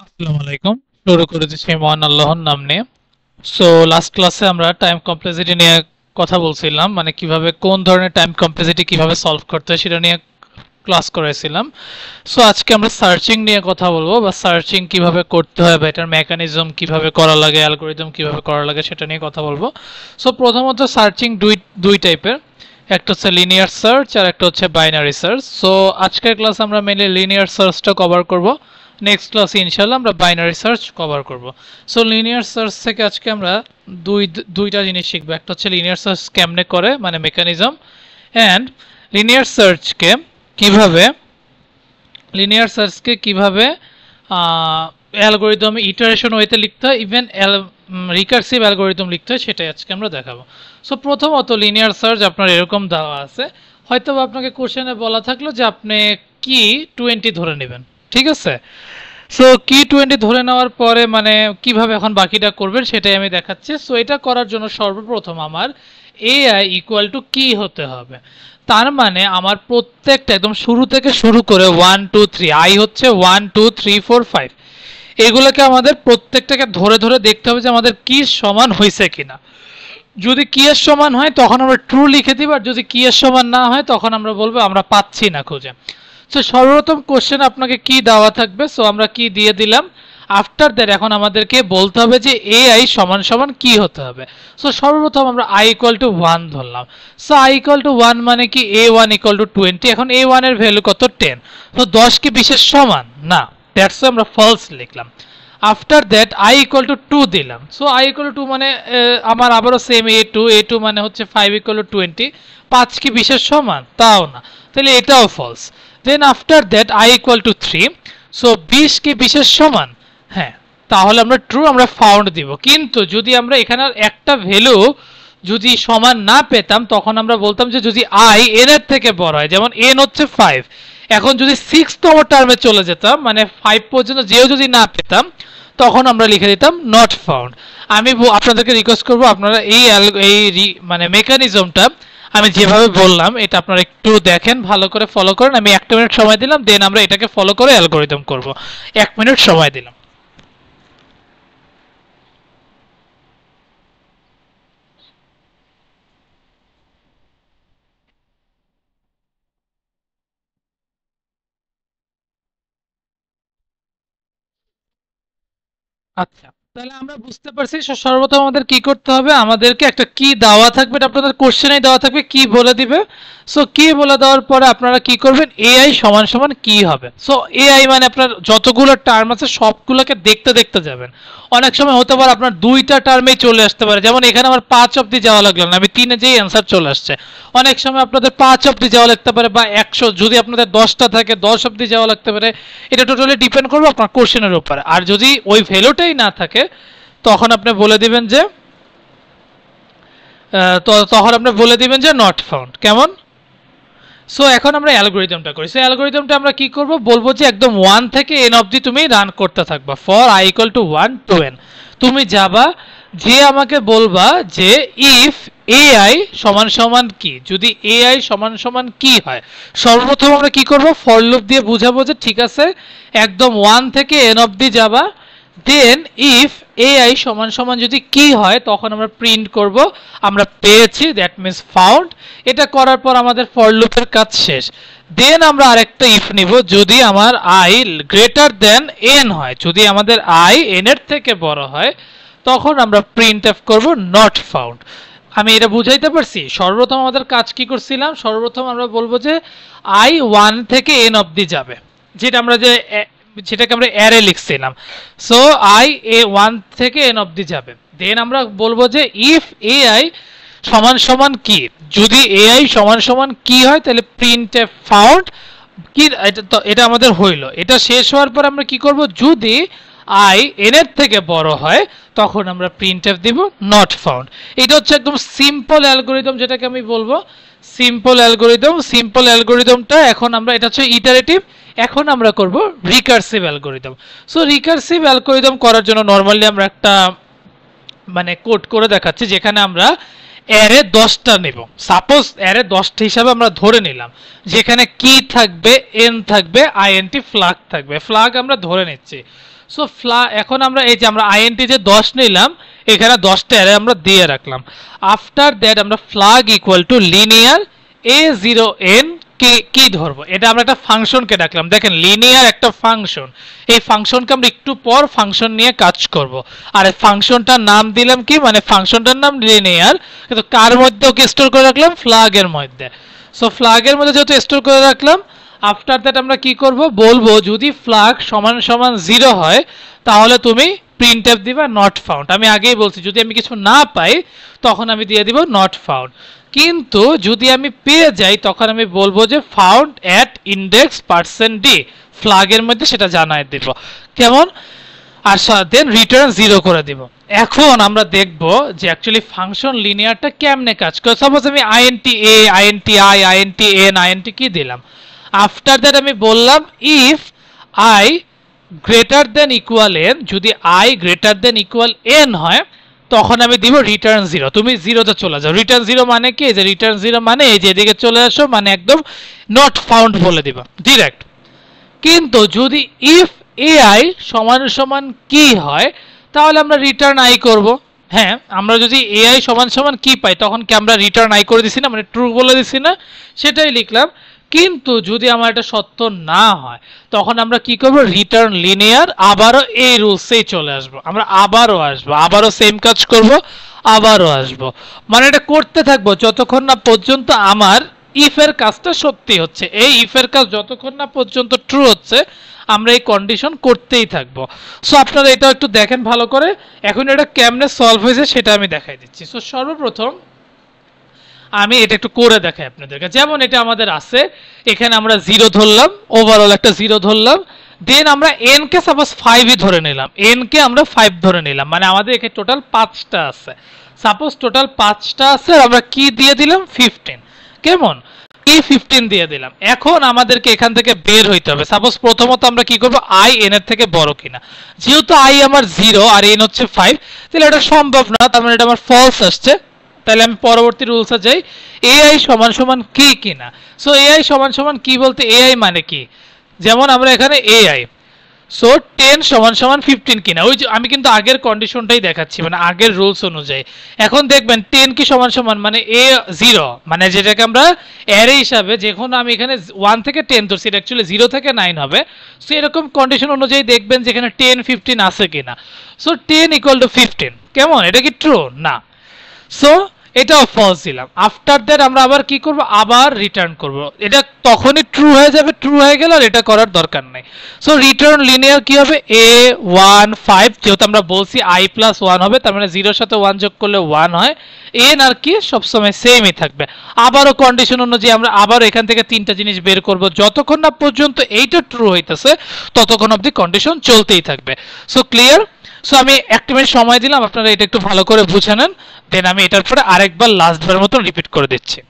আসসালামু আলাইকুম। শুরু করে দিচ্ছি মহান আল্লাহর নাম নিয়ে। সো লাস্ট ক্লাসে আমরা টাইম কমপ্লেক্সিটি নিয়ে কথা বলছিলাম, মানে কিভাবে কোন ধরনের টাইম কমপ্লেক্সিটি কিভাবে সলভ করতে হয় সেটা নিয়ে ক্লাস করেছিলাম। সো আজকে আমরা সার্চিং নিয়ে কথা বলবো, বা সার্চিং কিভাবে করতে হয় বা এটার মেকানিজম কিভাবে করা লাগে, অ্যালগোরিদম কিভাবে করা লাগে সেটা নিয়ে কথা বলবো। সো প্রথমত সার্চিং দুই টাইপের, একটা হচ্ছে লিনিয়ার সার্চ আর একটা হচ্ছে বাইনারি সার্চ। সো আজকের ক্লাস আমরা মেনলি লিনিয়ার সার্চটা কভার করব, নেক্সট ক্লাসে ইনশাআল্লাহ আমরা বাইনারি সার্চ কভার করব। সো লিনিয়ার সার্চ থেকে আজকে আমরা দুইটা জিনিস শিখবো, একটা হচ্ছে লিনিয়ার সার্চ কেমনে করে মানে মেকানিজম, অ্যান্ড লিনিয়ার সার্চকে কিভাবে লিনিয়ার সার্চকে কিভাবে অ্যালগোরিদম ইটারেশন ওয়েতে লিখতে হয়, ইভেন রিকার্সিভ অ্যালগোরিদম লিখতে হয়, সেটাই আজকে আমরা দেখাবো। সো প্রথমত লিনিয়ার সার্চ আপনার এরকম দেওয়া আছে, হয়তো আপনাকে কোশ্চেনে বলা থাকলো যে আপনি কি 20 ধরে নেবেন, ঠিক আছে। সো কি 20 ধরে নেওয়ার পরে মানে কিভাবে এখন বাকিটা করবেন সেটাই আমি দেখাচ্ছি। সো এটা করার জন্য সর্বপ্রথম আমার এআই ইকুয়াল টু কি হতে হবে, তার মানে আমার প্রত্যেকটা একদম শুরু থেকে শুরু করে 1 2 3 আই হচ্ছে 1 2 3 4 5, এগুলোকে আমাদের প্রত্যেকটাকে ধরে ধরে দেখতে হবে যে আমাদের কি সমান হয়েছে কিনা। যদি কি এর সমান হয় তখন আমরা ট্রু লিখে দিব, আর যদি কি এর সমান না হয় তখন আমরা বলবো আমরা পাচ্ছি না খুঁজে। সো সর্বপ্রথম কোশ্চেন আপনাকে কি দেওয়া থাকবে, সো আমরা কি দিয়ে দিলাম। আফটার দ্যাট এখন আমাদেরকে বলতে হবে যে এ আই সমান সমান কি হতে হবে। সো সর্বপ্রথম আমরা আই ইকুয়াল টু 1 ধরলাম। সো আই ইকুয়াল টু 1 মানে কি A1 ইকুয়াল টু 20, এখন A1 এর ভ্যালু কত 10, তো 10 কি বিশেষ সমান না, দ্যাটস আমরা ফলস লিখলাম। After that i equal two 2 দিলাম। সো আই ইকুয়াল টু 2 মানে আমার আবারও সেম A2 মানে হচ্ছে 5 ইকুয়াল টু 20, 5 কি বিশেষ সমান তাও না, তাহলে এটাও false. Then after that i equal to 3, so 20 কি বিশেষ সমান, হ্যাঁ, তাহলে আমরা ট্রু আমরা ফাউন্ড দিব। কিন্তু যদি আমরা এখানে একটা ভ্যালু যদি সমান না পেতাম তখন আমরা বলতাম যে যদি আই এন এর থেকে বড় হয়, যেমন এন হচ্ছে 5, এখন যদি 6তম টার্মে চলে যেতাম মানে 5 পর্যন্ত যেও যদি না পেতাম তখন আমরা লিখে দিতাম নট ফাউন্ড। আমি আপনাদেরকে রিকোয়েস্ট করব আপনারা মানে মেকানিজমটা আমি যেভাবে বললাম এটা আপনারা একটু দেখেন, ভালো করে ফলো করেন। আমি 1 মিনিট সময় দিলাম, দেন আমরা এটাকে ফলো করে অ্যালগোরিদম করব। 1 মিনিট সময় দিলাম। আচ্ছা, তাহলে আমরা বুঝতে পারছি সর্বপ্রথম আমাদের কি করতে হবে, আমাদেরকে একটা কি দেওয়া থাকবে, এটা আপনাদের কোশ্চেনেই দেওয়া থাকবে, কি বলে দিবে। সো কি বলে দেওয়ার পরে আপনারা কি করবেন, এআই সমান সমান কি হবে। সো এআই মানে আপনার যতগুলো টার্ম আছে সবগুলোকে দেখতে দেখতে যাবেন। অনেক সময় হতে পারে আপনার দুইটা টার্মেই চলে আসতে পারে, যেমন এখানে আমার 5 অব্দি যাওয়া লাগলো না, আমি 3-এ যেই অ্যান্সার চলে আসছে। অনেক সময় আপনাদের 5 অব্দি যাওয়া লাগতে পারে, বা 100 যদি আপনাদের 10টা থাকে 10 অব্দি যাওয়া লাগতে পারে। এটা টোটালি ডিপেন্ড করবে আপনার কোশ্চেনের উপর। আর যদি ওই ভ্যালুটাই না থাকে তখন আপনি বলে দিবেন যে তখন আপনি বলে দিবেন যে নট ফাউন্ড, কেমন। সো এখন আমরা অ্যালগোরিদমটা করি। সো অ্যালগোরিদমটা আমরা কি করব, বলবো যে একদম 1 থেকে n অবধি তুমি রান করতে থাকবা, for i equal to 1 to n। তুমি যাবা, যে আমাকে বলবা যে ইফ ai সমান সমান কি, যদি ai সমান সমান কি হয়, সর্বপ্রথম আমরা কি করব, ফর লুপ দিয়ে বুঝাবো যে ঠিক আছে একদম 1 থেকে n অবধি যাবা, দেন ইফ ai সমান সমান যদি কি হয় তখন আমরা প্রিন্ট করব আমরা পেয়েছি, দ্যাট মিন্স ফাউন্ড। এটা করার পর আমাদের ফর লুপের কাজ শেষ। দেন আমরা আরেকটা ইফ নিব, যদি আমার i গ্রেটার দেন n হয়, যদি আমাদের i n এর থেকে বড় হয় তখন আমরা প্রিন্ট এফ করব নট ফাউন্ড। আমি এটা বুঝাইতে পারছি। সর্বপ্রথম আমাদের কাজ কি করছিলাম, সর্বপ্রথম আমরা বলবো যে i 1 থেকে n অবধি যাবে, যেটা আমরা যে যেটাকে আমরা অ্যারে লিখছিলাম। সো আই এ 1 থেকে n অবধি যাবে, দেন আমরা বলবো যে ইফ ai সমান সমান কি, যদি ai সমান সমান কি হয় তাহলে প্রিন্ট এ ফাউন্ড কি। এটা আমাদের হইলো। এটা শেষ হওয়ার পর আমরা কি করব, যদি i n এর থেকে বড় হয় তখন আমরা প্রিন্ট এফ দিব নট ফাউন্ড। এটা হচ্ছে একদম সিম্পল অ্যালগোরিদম, যেটাকে আমি বলবো সিম্পল অ্যালগোরিদম। সিম্পল অ্যালগোরিদমটা এখন আমরা, এটা হচ্ছে ইটারেটিভ, এখন আমরা করব recursive algorithm. So recursive algorithm করার জন্য নরমালি আমরা একটা মানে কোড করে দেখাচ্ছি, যেখানে আমরা অ্যারে 10টা নেব, সাপোজ অ্যারে 10টা হিসাবে আমরা ধরে নিলাম, যেখানে কি থাকবে, এন থাকবে, আইএনটি ফ্ল্যাগ থাকবে, ফ্ল্যাগ আমরা ধরে নিচ্ছি। সো এখন আমরা এই যে আমরা আইএনটি যে 10 নিলাম, এখানে 10টা অ্যারে আমরা দিয়ে রাখলাম। আফটার দ্যাট আমরা flag equal to linear a0n কি ধরবো, এটা আমরা একটা ফাংশনকে ডাকলাম। দেখেন লিনিয়ার একটা ফাংশন, এই ফাংশনকে আমরা একটু পর ফাংশন নিয়ে কাজ করব। আর এই ফাংশনটার নাম দিলাম কি, মানে ফাংশনটার নাম লিনিয়ার, কিন্তু কার মধ্যে ওকে স্টোর করে রাখলাম, ফ্ল্যাগের মধ্যে। সো ফ্ল্যাগের মধ্যে যেহেতু স্টোর করে রাখলাম, আফটার দ্যাট আমরা কি করব, বলবো যদি ফ্ল্যাগ সমান সমান 0 হয় তাহলে তুমি প্রিন্টএফ দিবা নট ফাউন্ড। আমি আগেই বলছি যদি আমি কিছু না পাই তখন আমি দিয়ে দিব নট ফাউন্ড, কিন্তু যদি আমি পেয়ে যাই তখন আমি বলবো যে ফাউন্ড অ্যাট ইন্ডেক্স % d, ফ্ল্যাগের মধ্যে সেটা জানাই দিব। কেমন? আর দেন রিটার্ন 0 করে দিব। এখন আমরা দেখব যে অ্যাকচুয়ালি ফাংশন লিনিয়ারটা কেমনে কাজ করে। সাপোজ আমি int A, int I, int N, int কি দিলাম, আফটার দ্যাট আমি বললাম if I greater than equal N, যদি I greater than equal N হয় তখন আমি দিব রিটার্ন 0। তুমি 0তে চলে যাও। রিটার্ন 0 মানে কি, যে রিটার্ন 0 মানে এই যে এদিকে চলে আসো, মানে একদম নট ফাউন্ড বলে দিবা ডিরেক্ট। কিন্তু যদি ইফ এআই সমান সমান কি হয় তাহলে আমরা রিটার্ন আই করব। হ্যাঁ, আমরা যদি এআই সমান সমান কি পাই তখন কি আমরা রিটার্ন আই করে দিছি না, মানে ট্রু বলে দিছি না, সেটাই লিখলাম। কিন্তু যদি আমার এটা সত্য না হয় তখন আমরা কি করব, রিটার্ন লিনিয়ার, আবারও এই রুলসেই চলে আসব, আমরা আবারও আসবো, আবারও সেম কাজ করব, আবারও আসবো, মানে এটা করতে থাকবো যতক্ষণ না পর্যন্ত আমার ইফের কাজটা সত্যি হচ্ছে। এই ইফের কাজ যতক্ষণ না পর্যন্ত ট্রু হচ্ছে আমরা এই কন্ডিশন করতেই থাকবো। সো আপনারা এটা একটু দেখেন ভালো করে। এখন এটা কেমনে সলভ হয়েছে সেটা আমি দেখাই দিচ্ছি। সো সর্বপ্রথম আমি এটা একটু করে দেখাই আপনাদেরকে। যেমন এটা আমাদের আছে, এখানে আমরা 0 ধরলাম, ওভারঅল একটা 0 ধরলাম, দেন আমরা n কে সাপোজ 5ই ধরে নিলাম, n কে আমরা 5 ধরে নিলাম, মানে আমাদের এখানে টোটাল 5টা আছে। সাপোজ টোটাল 5টা আছে আর আমরা কি দিয়ে দিলাম, 15। কেমন, কি 15 দিয়ে দিলাম। এখন আমাদেরকে এখান থেকে বের হইতে হবে। সাপোজ প্রথমত আমরা কি করব, i n এর থেকে বড় কিনা, যেহেতু i আমার 0 আর n হচ্ছে 5, তাহলে এটা সম্ভব না, তার মানে এটা আমার ফলস আসছে। তাহলে আমি পরবর্তী রুলসে যাই, এআই সমান সমান কি কিনা। সো এআই সমান সমান কি বলতে, এআই মানে কি, যেমন আমরা এখানে এআই, সো 10 সমান সমান 15 কিনা, ওই যে আমি কিন্তু আগের কন্ডিশনটাই দেখাচ্ছি, মানে আগের রুলস অনুযায়ী। এখন দেখবেন 10 কি সমান সমান, মানে এ 0, মানে যেটাকে আমরা অ্যারে হিসাবে, যখন আমি এখানে 1 থেকে 10 ধরছি, এটা অ্যাকচুয়ালি 0 থেকে 9 হবে। সো এরকম কন্ডিশন অনুযায়ী দেখবেন যেখানে 10 15 আছে কিনা। সো 10 ইকুয়াল টু 15, কেমন, এটা কি ট্রু না? সো এটাও ফলস দিলাম। আফটার দ্যাট আমরা আবার কি করব, আবার রিটার্ন করব। এটা তখনই ট্রু হয়ে যাবে, ট্রু হয়ে গেল আর এটা করার দরকার নাই। সো রিটার্ন লিনিয়ার কি হবে, a15, যেহেতু আমরা বলছি i প্লাস 1 হবে, তার মানে 0 এর সাথে 1 যোগ করলে 1 হয়। n আর কি সবসময় সেমই থাকবে। আবারও কন্ডিশন অনুযায়ী আমরা আবার এখান থেকে 3টা জিনিস বের করব, যতক্ষণ না পর্যন্ত এইটা ট্রু হইতেছে ততক্ষণ অবধি কন্ডিশন চলতেই থাকবে। So clear? সো আমি 1 মিনিট সময় দিলাম, আপনারা এটা একটু ভালো করে বুঝে নেন, দেন আমি এটার পরে আরেকবার লাস্টবারের মতো রিপিট করে দিচ্ছি।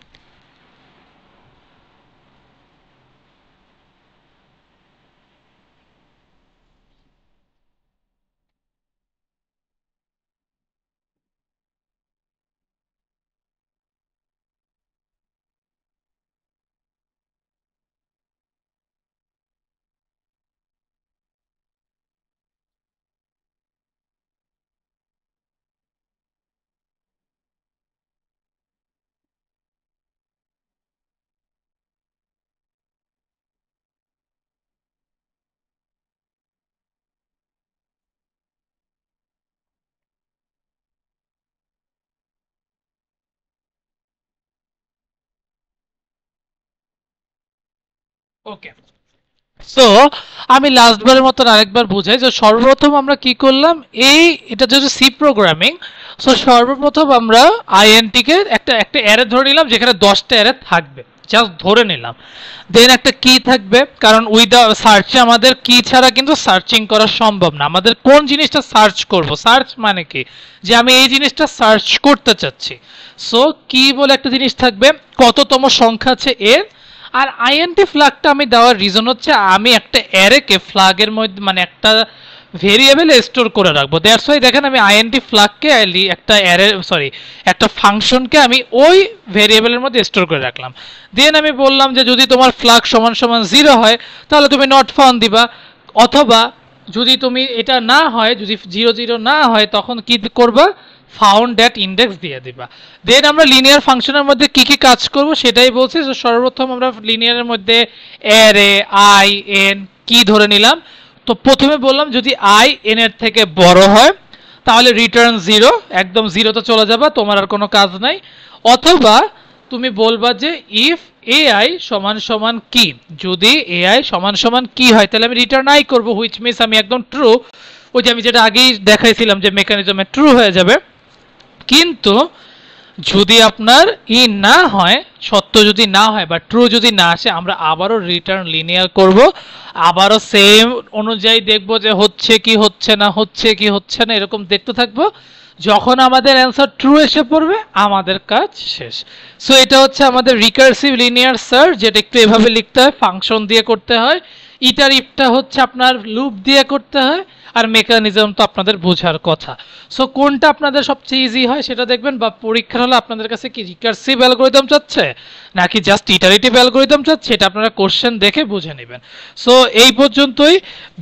ওকে, সো আমি লাস্টবারের মতন আরেকবার বুঝাই যে সর্বপ্রথম আমরা কি করলাম, এটা যেহেতু সি প্রোগ্রামিং, সো সর্বপ্রথম আমরা আইএনটি কে একটা একটা অ্যারে ধরে নিলাম যেখানে 10টা অ্যারে থাকবে, জাস্ট ধরে নিলাম। দেন একটা কি থাকবে, কারণ উইদাউট সার্চে আমাদের কি ছাড়া কিন্তু সার্চিং করা সম্ভব না। আমাদের কোন জিনিসটা সার্চ করব, সার্চ মানে কি, যে আমি এই জিনিসটা সার্চ করতে চাচ্ছি। সো কি বলে একটা জিনিস থাকবে, কততম সংখ্যা আছে এর। আর আইএনটি ফ্ল্যাগটা আমি দেওয়ার রিজন হচ্ছে আমি একটা অ্যারেকে ফ্ল্যাগের মধ্যে, মানে একটা ভেরিয়েবলে স্টোর করে রাখবো। দ্যাটস ওয়াই দেখেন আমি আইএনটি ফ্ল্যাগকে একটা অ্যারে একটা ফাংশনকে আমি ওই ভেরিয়েবলের মধ্যে স্টোর করে রাখলাম। দেন আমি বললাম যে যদি তোমার ফ্ল্যাগ সমান সমান 0 হয় তাহলে তুমি নট ফাউন্ড দিবা, অথবা যদি তুমি এটা না হয়, যদি 0 0 না হয় তখন কি করবা, ফাউন্ড দ্যাট ইন্ডেক্স দিয়ে দিবা। দেন আমরা লিনিয়ার ফাংশনের মধ্যে কি কি কাজ করব সেটাই বলছি। তো সর্বপ্রথম আমরা লিনিয়ারের মধ্যে অ্যারে আই এন কি ধরে নিলাম। তো প্রথমে বললাম যদি আই এন এর থেকে বড় হয় তাহলে রিটার্ন 0, একদম 0 তে চলে যাবা, তোমার আর কোনো কাজ নাই। অথবা তুমি বলবা যে ইফ এআই সমান সমান কি, যদি এআই সমান সমান কি হয় তাহলে আমি রিটার্ন আই করব, হুইচ মিনস আমি একদম ট্রু, ওই যে আমি যেটা আগেই দেখাইছিলাম যে মেকানিজমে ট্রু হয়ে যাবে। কিন্তু যদি আপনার ই না হয়, সত্য যদি না হয় বা ট্রু যদি না আসে, আমরা আবারও রিটার্ন লিনিয়ার করব, আবারও সেম অনুযায়ী দেখব যে হচ্ছে কি হচ্ছে না, হচ্ছে কি হচ্ছে না, এরকম দেখতে থাকবো। যখন আমাদের অ্যান্সার ট্রু এসে পড়বে আমাদের কাজ শেষ। সো এটা হচ্ছে আমাদের রিকার্সিভ লিনিয়ার সার্চ, যেটা একটু এভাবে লিখতে হয়, ফাংশন দিয়ে করতে হয়। ইটারিভটা হচ্ছে আপনার লুপ দিয়ে করতে হয়, আর মেকানিজম তো আপনাদের বোঝার কথা। সো কোনটা আপনাদের সবচেয়ে ইজি হয় সেটা দেখবেন, বা পরীক্ষার হলে আপনাদের কাছে কি রিকার্সিভ অ্যালগরিদম চাচ্ছে নাকি জাস্ট ইটারেটিভ অ্যালগরিদম চাচ্ছে, এটা আপনারা কোশ্চেন দেখে বুঝে নেবেন। সো এই পর্যন্তই,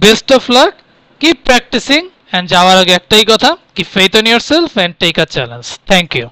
best of luck, keep practising, and যাওয়ার আগে একটাই কথা, keep faith in yourself and take a challenge. Thank you.